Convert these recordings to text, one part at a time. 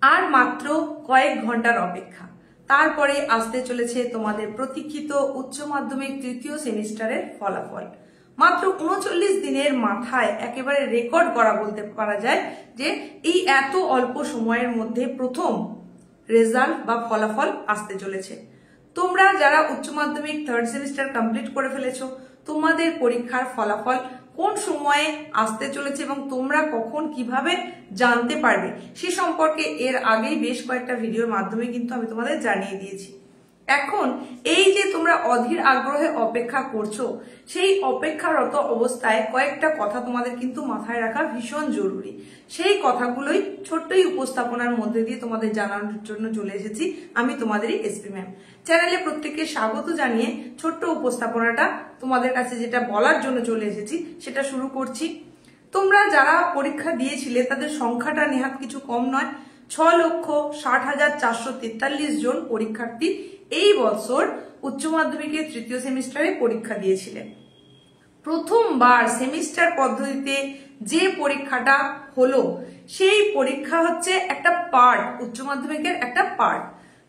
আর মাত্র কয়েক ঘন্টার অপেক্ষা, তারপরে আসতে চলেছে তোমাদের প্রতীক্ষিত উচ্চ মাধ্যমিক তৃতীয় সেমিস্টারের ফলাফল। মাত্র ৩৯ দিনের মাথায় একেবারে রেকর্ড করা বলতে পারা যায় যে এই এত অল্প সময়ের মধ্যে প্রথম রেজাল্ট বা ফলাফল আসতে চলেছে। তোমরা যারা উচ্চ মাধ্যমিক থার্ড সেমিস্টার কমপ্লিট করে ফেলেছো, তোমাদের পরীক্ষার ফলাফল কোন সময়ে আসতে চলেছে এবং তোমরা কখন কিভাবে জানতে পারবে সে সম্পর্কে এর আগেই বেশ কয়েকটা ভিডিওর মাধ্যমে কিন্তু আমি তোমাদের জানিয়ে দিয়েছি। এখন এই যে তোমরা অধীর আগ্রহে অপেক্ষা করছো, সেই অপেক্ষারত অবস্থায় কয়েকটা কথা তোমাদের কিন্তু মাথায় রাখা ভীষণ জরুরি। সেই কথাগুলোই ছোট্টই উপস্থাপনার মধ্যে দিয়ে তোমাদের জানানোর জন্য চলে এসেছি আমি, তোমাদেরই এসপি ম্যাম। চ্যানেলে প্রত্যেককে স্বাগত জানিয়ে ছোট্ট উপস্থাপনাটা তোমাদের কাছে যেটা বলার জন্য চলে এসেছি সেটা শুরু করছি। তোমরা যারা পরীক্ষা দিয়েছিলে তাদের সংখ্যাটা নেহাত কিছু কম নয়। ৬,৬০,৪৪৩ জন পরীক্ষার্থী এই বছর উচ্চ মাধ্যমিকের তৃতীয় সেমিস্টারে পরীক্ষা দিয়েছিলেন। প্রথমবার সেমিস্টার পদ্ধতিতে যে পরীক্ষাটা হলো সেই পরীক্ষা হচ্ছে একটা পার্ট, উচ্চ মাধ্যমিকের একটা পার্ট।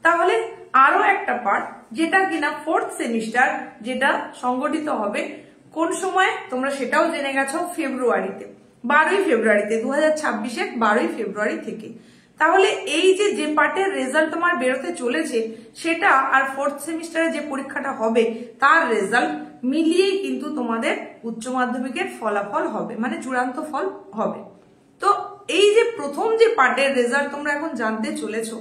তাহলে আরো একটা পার্ট যেটা কিনা ফোর্থ সেমিস্টার, যেটা সংগঠিত হবে কোন সময় তোমরা সেটাও জেনে গেছো, ফেব্রুয়ারিতে, 12ই ফেব্রুয়ারিতে, 2026-এর 12ই ফেব্রুয়ারি থেকে। তাহলে এই যে পার্টের রেজাল্ট তোমার বেরোতে চলেছে সেটা আর ফোর্থ সেমিস্টারে যে পরীক্ষাটা হবে তার রেজাল্ট মিলিয়েই কিন্তু তোমাদের উচ্চ মাধ্যমিকের ফলাফল হবে, মানে চূড়ান্ত ফল হবে। তো এই যে প্রথম যে পার্টের রেজাল্ট তোমরা এখন জানতে চলেছো,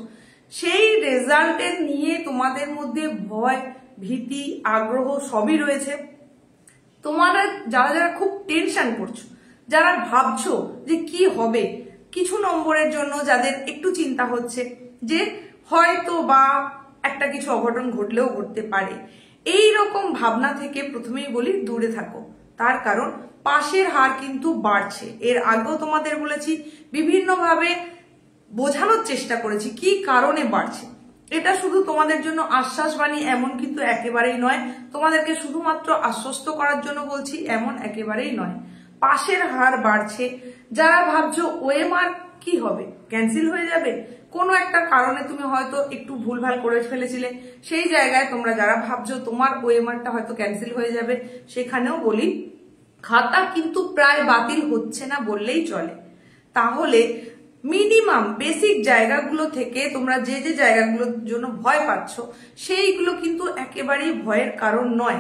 সেই রেজাল্টের নিয়ে তোমাদের মধ্যে ভয়, ভীতি, আগ্রহ সবই রয়েছে। তোমরা যারা যারা খুব টেনশন করছো, যারা ভাবছো যে কি হবে, কিছু নম্বরের জন্য যাদের একটু চিন্তা হচ্ছে যে হয়তো বা একটা কিছু অঘটন ঘটলেও ঘটতে পারে, এই রকম ভাবনা থেকে প্রথমেই বলি দূরে থাকো। তার কারণ পাশের হার কিন্তু বাড়ছে। এর আগেও তোমাদের বলেছি, বিভিন্নভাবে বোঝানোর চেষ্টা করেছি কি কারণে বাড়ছে। এটা শুধু তোমাদের জন্য আশ্বাসবাণী এমন কিন্তু একেবারেই নয়, তোমাদেরকে শুধুমাত্র আশ্বস্ত করার জন্য বলছি এমন একেবারেই নয়। পাশের হার বাড়ছে। যারা ভাবছো ওএমআর কি হবে, ক্যান্সেল হয়ে যাবে, কোনো একটা কারণে তুমি হয়তো একটু ভুলভাল করে ফেলেছিলে, সেই জায়গায় তোমরা যারা ভাবছো তোমার ওএমআরটা হয়তো ক্যান্সেল হয়ে যাবে, সেখানেও বলি খাতা কিন্তু প্রায় বাতিল হচ্ছে না বললেই চলে। তাহলে মিনিমাম বেসিক জায়গাগুলো থেকে তোমরা যে যে জায়গাগুলোর জন্য ভয় পাচ্ছ সেইগুলো কিন্তু একেবারেই ভয়ের কারণ নয়।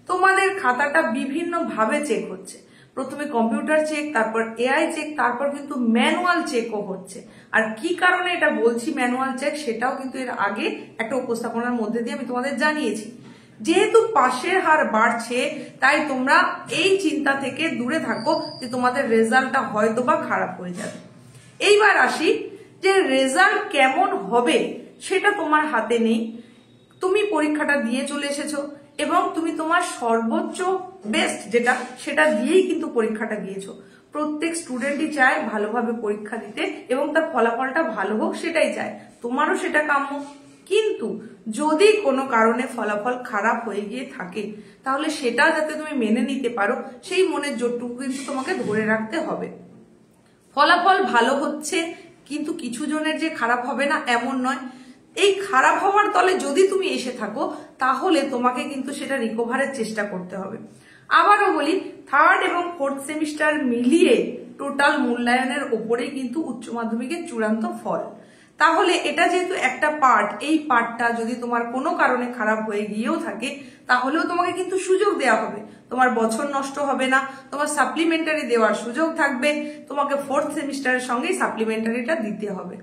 তোমাদের খাতাটা বিভিন্ন ভাবে চেক হচ্ছে, প্রথমে কম্পিউটার চেক, তারপর এআই চেক, তারপর কিন্তু ম্যানুয়াল চেকও হচ্ছে। আর কি কারণে এটা বলছি ম্যানুয়াল চেক, সেটাও কিন্তু এর আগে একটা উপস্থাপনার মধ্যে দিয়ে আমি তোমাদের জানিয়েছি। যেহেতু পাশের হার বাড়ছে তাই তোমরা এই চিন্তা থেকে দূরে থাকো যে তোমাদের রেজাল্টটা হয়তো বা খারাপ হয়ে যাবে। এইবার আসি যে রেজাল্ট কেমন হবে সেটা তোমার হাতে নেই। তুমি পরীক্ষাটা দিয়ে চলে এসেছো এবং তুমি তোমার সর্বোচ্চ বেস্ট যেটা সেটা দিয়েই কিন্তু পরীক্ষাটা দিয়েছো। প্রত্যেক স্টুডেন্টই চায় ভালোভাবে পরীক্ষা দিতে এবং তার ফলাফলটা ভালো হোক, সেটাই চায়, তোমারও সেটা কাম্য। কিন্তু যদি কোনো কারণে ফলাফল খারাপ হয়ে গিয়ে থাকে তাহলে সেটা যাতে তুমি মেনে নিতে পারো সেই মনের জোরটুকু কিন্তু তোমাকে ধরে রাখতে হবে। ফলাফল ভালো হচ্ছে কিন্তু কিছু জনের যে খারাপ হবে না এমন নয়। এই খারাপ হওয়ার দলে যদি তুমি এসে থাকো তাহলে তোমাকে কিন্তু সেটা রিকভারের চেষ্টা করতে হবে। আবারও বলি, থার্ড এবং ফোর্থ সেমিস্টার মিলিয়ে টোটাল মূল্যায়নের ওপরেই কিন্তু উচ্চ মাধ্যমিকের চূড়ান্ত ফল। তাহলে এটা যেহেতু একটা পার্ট, এই পার্টটা যদি তোমার কোনো কারণে খারাপ হয়ে গিয়েও থাকে তাহলেও তোমাকে কিন্তু সুযোগ দেওয়া হবে, তোমার বছর নষ্ট হবে না, তোমার সাপ্লিমেন্টারি দেওয়ার সুযোগ থাকবে, তোমাকে ফোর্থ সেমিস্টারের সঙ্গেই সাপ্লিমেন্টারিটা দিতে হবে,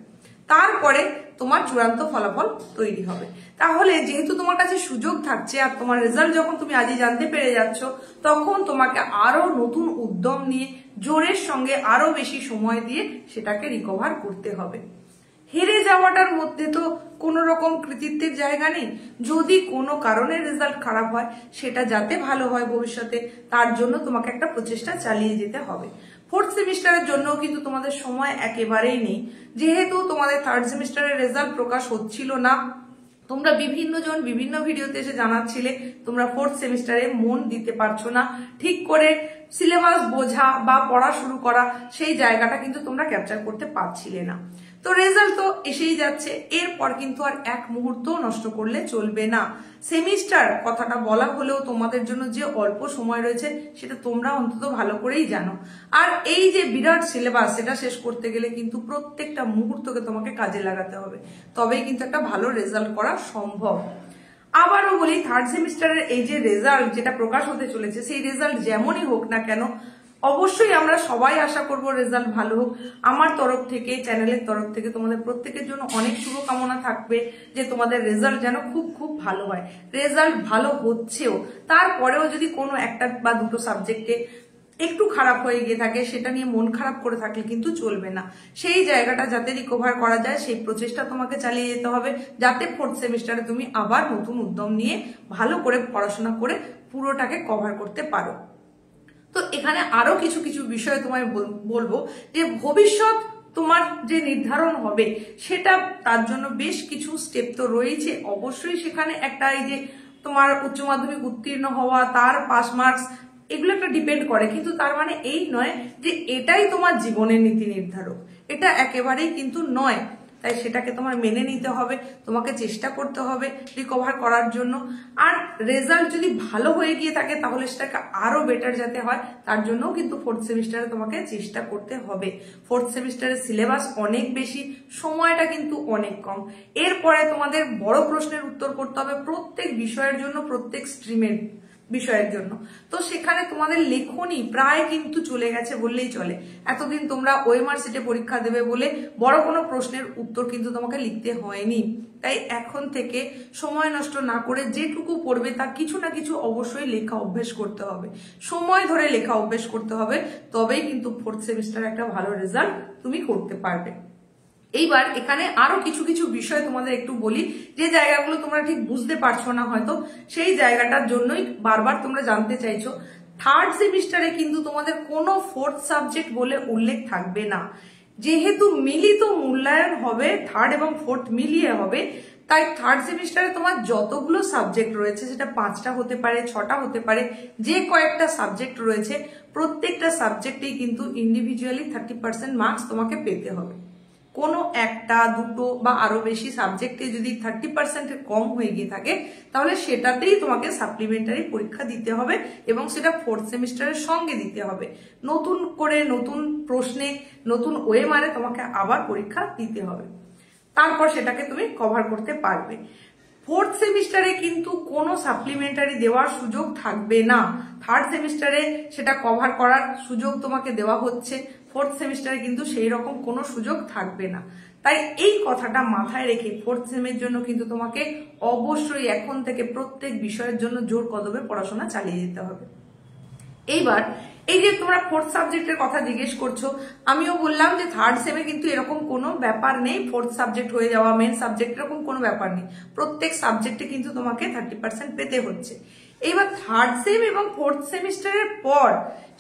তারপরে তোমার চূড়ান্ত ফলাফল তৈরি হবে। তাহলে যেহেতু তোমার কাছে সুযোগ থাকছে আর তোমার রেজাল্ট যখন তুমি আজই জানতে পেরে যাচ্ছ, তখন তোমাকে আরো নতুন উদ্যম নিয়ে জোরের সঙ্গে আরো বেশি সময় দিয়ে সেটাকে রিকভার করতে হবে। হেরে যাওয়াটার মধ্যে তো কোনো রকম কৃতিত্বের জায়গা নেই। যদি কোনো কারণে রেজাল্ট খারাপ হয় সেটা যাতে ভালো হয় ভবিষ্যতে, তার জন্য তোমাকে একটা প্রচেষ্টা চালিয়ে যেতে হবে। ফোর্থ সেমিস্টারের জন্য কিন্তু তোমাদের সময় একেবারেই নেই। যেহেতু তোমাদের থার্ড সেমিস্টারের রেজাল্ট প্রকাশ হচ্ছিল না, তোমরা বিভিন্ন জন বিভিন্ন ভিডিওতে এসে জানাচ্ছিলে তোমরা ফোর্থ সেমিস্টারে মন দিতে পারছো না, ঠিক করে সিলেবাস বোঝা বা পড়া শুরু করা সেই জায়গাটা কিন্তু তোমরা ক্যাপচার করতে পারছিলে না। তো রেজাল্ট তো এসেই যাচ্ছে, এরপর কিন্তু আর এক মুহূর্ত নষ্ট করলে চলবে না। সেমিস্টার কথাটা বলা হলেও তোমাদের জন্য যে অল্প সময় রয়েছে সেটা তোমরা অন্তত ভালো করেই জানো। আর এই যে বিরাট সিলেবাস সেটা শেষ করতে গেলে কিন্তু প্রত্যেকটা মুহূর্তকে তোমাকে কাজে লাগাতে হবে, তবেই কিন্তু একটা ভালো রেজাল্ট করা সম্ভব। আবারও বলি, থার্ড সেমিস্টারের এই যে রেজাল্ট যেটা প্রকাশ হতে চলেছে, সেই রেজাল্ট যেমনই হোক না কেন অবশ্যই আমরা সবাই আশা করব রেজাল্ট ভালো হোক। আমার তরফ থেকে, চ্যানেলের তরফ থেকে তোমাদের প্রত্যেকের জন্য অনেক শুভকামনা থাকবে যে তোমাদের রেজাল্ট যেন খুব খুব ভালো হয়। রেজাল্ট ভালো হচ্ছেও, তারপরেও যদি কোনো একটা বা দুটো সাবজেক্টে একটু খারাপ হয়ে গিয়ে থাকে সেটা নিয়ে মন খারাপ করে থাকলে কিন্তু চলবে না। সেই জায়গাটা যাতে রিকভার করা যায় সেই প্রচেষ্টা তোমাকে চালিয়ে যেতে হবে, যাতে ফোর্থ সেমিস্টারে তুমি আবার নতুন উদ্যম নিয়ে ভালো করে পড়াশোনা করে পুরোটাকে কভার করতে পারো। তো এখানে আরো কিছু কিছু বিষয় তোমায় বলবো যে ভবিষ্যৎ তোমার যে নির্ধারণ হবে সেটা, তার জন্য বেশ কিছু স্টেপ তো রয়েছে। অবশ্যই সেখানে একটা এই যে তোমার উচ্চ মাধ্যমিক উত্তীর্ণ হওয়া, তার পাস মার্কস, এগুলো একটা ডিপেন্ড করে, কিন্তু তার মানে এই নয় যে এটাই তোমার জীবনের নীতি নির্ধারক, এটা একেবারেই কিন্তু নয়। তাই সেটাকে তোমার মেনে নিতে হবে, তোমাকে চেষ্টা করতে হবে রিকভার করার জন্য। আর রেজাল্ট যদি ভালো হয়ে গিয়ে থাকে তাহলে সেটাকে আরো বেটার যাতে হয় তার জন্য কিন্তু ফোর্থ সেমিস্টারে তোমাকে চেষ্টা করতে হবে। ফোর্থ সেমিস্টারের সিলেবাস অনেক বেশি, সময়টা কিন্তু অনেক কম। এরপরে তোমাদের বড় প্রশ্নের উত্তর করতে হবে প্রত্যেক বিষয়ের জন্য, প্রত্যেক স্ট্রিমের বিষয়ের জন্য। তো সেখানে তোমাদের লেখনী প্রায় কিন্তু চলে গেছে বললেই চলে। এতদিন তোমরা ওএমআর সেটে পরীক্ষা দেবে বলে বড় কোনো প্রশ্নের উত্তর কিন্তু তোমাকে লিখতে হয়নি। তাই এখন থেকে সময় নষ্ট না করে যেটুকু পড়বে তার কিছু না কিছু অবশ্যই লেখা অভ্যেস করতে হবে, সময় ধরে লেখা অভ্যেস করতে হবে, তবেই কিন্তু ফোর্থ সেমিস্টারে একটা ভালো রেজাল্ট তুমি করতে পারবে। এইবার এখানে আরো কিছু কিছু বিষয় তোমাদের একটু বলি, যে জায়গাগুলো তোমরা ঠিক বুঝতে পারছো না হয়তো, সেই জায়গাটার জন্যই বারবার তোমরা জানতে চাইছো। থার্ড সেমিস্টারে কিন্তু তোমাদের কোনো ফোর্থ সাবজেক্ট বলে উল্লেখ থাকবে না, যেহেতু মিলিত মূল্যায়ন হবে, থার্ড এবং ফোর্থ মিলিয়ে হবে। তাই থার্ড সেমিস্টারে তোমার যতগুলো সাবজেক্ট রয়েছে, সেটা 5টা হতে পারে, 6টা হতে পারে, যে কয়েকটা সাবজেক্ট রয়েছে প্রত্যেকটা সাবজেক্টেই কিন্তু ইন্ডিভিজুয়ালি 30% মার্কস তোমাকে পেতে হবে। কোনো একটা দুটো বা আরো বেশি সাবজেক্টে যদি 30% কম হয়ে গিয়ে থাকে তাহলে সেটাতেই তোমাকে সাপ্লিমেন্টারি পরীক্ষা দিতে হবে, এবং সেটা ফোর্থ সেমিস্টারের সঙ্গে দিতে হবে। নতুন করে নতুন প্রশ্নে, নতুন ওএমআরে তোমাকে আবার পরীক্ষা দিতে হবে, তারপর সেটাকে তুমি কভার করতে পারবে। ফোর্থ সেমিস্টারে কিন্তু কোনো সাপ্লিমেন্টারি দেওয়ার সুযোগ থাকবে না। থার্ড সেমিস্টারে সেটা কভার করার সুযোগ তোমাকে দেওয়া হচ্ছে, ফোর্থ সেমিস্টারে কিন্তু সেই রকম কোনো সুযোগ থাকবে না। তাই এই কথাটা মাথায় রেখে ফোর্থ সেমের জন্য কিন্তু তোমাকে অবশ্যই এখন থেকে প্রত্যেক বিষয়ের জন্য জোর কদমে পড়াশোনা চালিয়ে যেতে হবে। এইবার এই যে তোমরা ফোর্থ সাবজেক্টের কথা জিজ্ঞেস করছো, আমিও বললাম যে থার্ড সেমে কিন্তু এরকম কোনো ব্যাপার নেই, ফোর্থ সাবজেক্ট হয়ে যাওয়া মেন সাবজেক্ট এরকম কোনো ব্যাপার নেই। প্রত্যেক সাবজেক্টে কিন্তু তোমাকে 30% পেতে হচ্ছে। এইবার থার্ড সেম এবং ফোর্থ সেমিস্টারের পর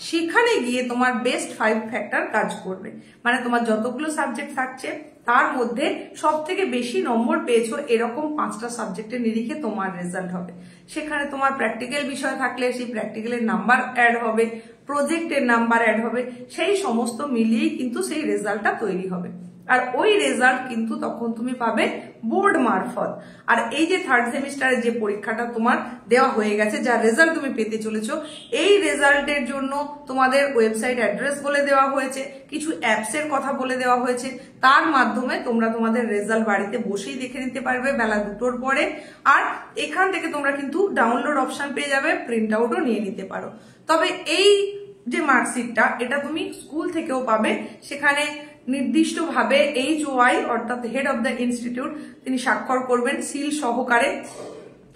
সেখানে গিয়ে তোমার বেস্ট 5 ফ্যাক্টর কাজ করবে, মানে তোমার যতগুলো সাবজেক্ট থাকছে তার মধ্যে সব থেকে বেশি নম্বর পেয়েছো এরকম 5টা সাবজেক্টের নিরিখে তোমার রেজাল্ট হবে। সেখানে তোমার প্র্যাকটিক্যাল বিষয় থাকলে সেই প্র্যাকটিক্যালের নাম্বার অ্যাড হবে, প্রজেক্টের নাম্বার অ্যাড হবে, সেই সমস্ত মিলিয়েই কিন্তু সেই রেজাল্টটা তৈরি হবে। আর ওই রেজাল্ট কিন্তু তখন তুমি পাবে বোর্ড মারফত। আর এই যে থার্ড সেমিস্টারের যে পরীক্ষাটা তোমার দেওয়া হয়ে গেছে, যার রেজাল্ট তুমি পেতে চলেছো, এই রেজাল্টের জন্য তোমাদের ওয়েবসাইট অ্যাড্রেস বলে দেওয়া হয়েছে, কিছু অ্যাপসের কথা বলে দেওয়া হয়েছে, তার মাধ্যমে তোমরা তোমাদের রেজাল্ট বাড়িতে বসেই দেখে নিতে পারবে বেলা 2টোর পরে। আর এখান থেকে তোমরা কিন্তু ডাউনলোড অপশন পেয়ে যাবে, প্রিন্ট আউটও নিয়ে নিতে পারো। তবে এই যে মার্কশিটটা এটা তুমি স্কুল থেকেও পাবে, সেখানে নির্দিষ্টভাবে HOI অর্থাৎ হেড অব দ্য ইনস্টিটিউট তিনি স্বাক্ষর করবেন সিল সহকারে,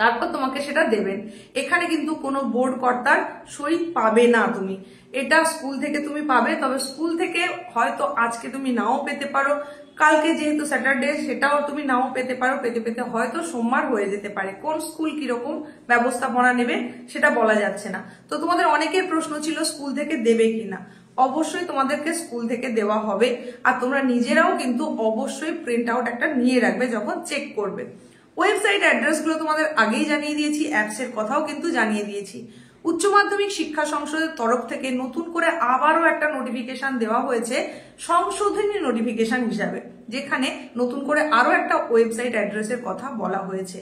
তারপর তোমাকে সেটা দেবেন। এখানে কিন্তু কোনো বোর্ড কর্তার সই পাবে না তুমি, এটা স্কুল থেকে তুমি পাবে। তবে স্কুল থেকে হয়তো আজকে তুমি নাও পেতে পারো, কালকে যেহেতু স্যাটারডে সেটাও তুমি নাও পেতে পারো, পেতে পেতে হয়তো সোমবার হয়ে যেতে পারে। কোন স্কুল কিরকম ব্যবস্থাপনা নেবে সেটা বলা যাচ্ছে না। তো তোমাদের অনেকের প্রশ্ন ছিল স্কুল থেকে দেবে কিনা, অবশ্যই তোমাদেরকে স্কুল থেকে দেওয়া হবে। আর তোমরা নিজেরাও কিন্তু অবশ্যই প্রিন্ট আউট একটা নিয়ে রাখবে যখন চেক করবে। ওয়েবসাইট অ্যাড্রেসগুলো তোমাদের আগেই জানিয়ে দিয়েছি, অ্যাপসের কথাও কিন্তু জানিয়ে দিয়েছি। উচ্চ মাধ্যমিক শিক্ষা সংসদের তরফ থেকে নতুন করে আবারও একটা নোটিফিকেশন দেওয়া হয়েছে সংশোধনী নোটিফিকেশন হিসাবে, যেখানে নতুন করে আরো একটা ওয়েবসাইট অ্যাড্রেসের কথা বলা হয়েছে।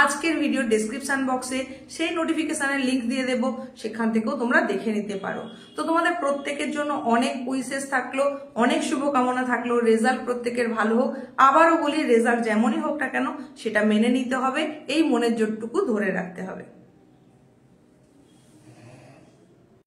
আজকের ভিডিও ডেসক্রিপশন বক্সে সেই নোটিফিকেশনের লিংক দিয়ে দেব, সেখান থেকেও তোমরা দেখে নিতে পারো। তো তোমাদের প্রত্যেকের জন্য অনেক উইশেস থাকলো, অনেক শুভকামনা থাকলো, রেজাল্ট প্রত্যেকের ভালো হোক। আবারও বলি, রেজাল্ট যেমনই হোক না কেন সেটা মেনে নিতে হবে, এই মনের জোরটুকু ধরে রাখতে হবে।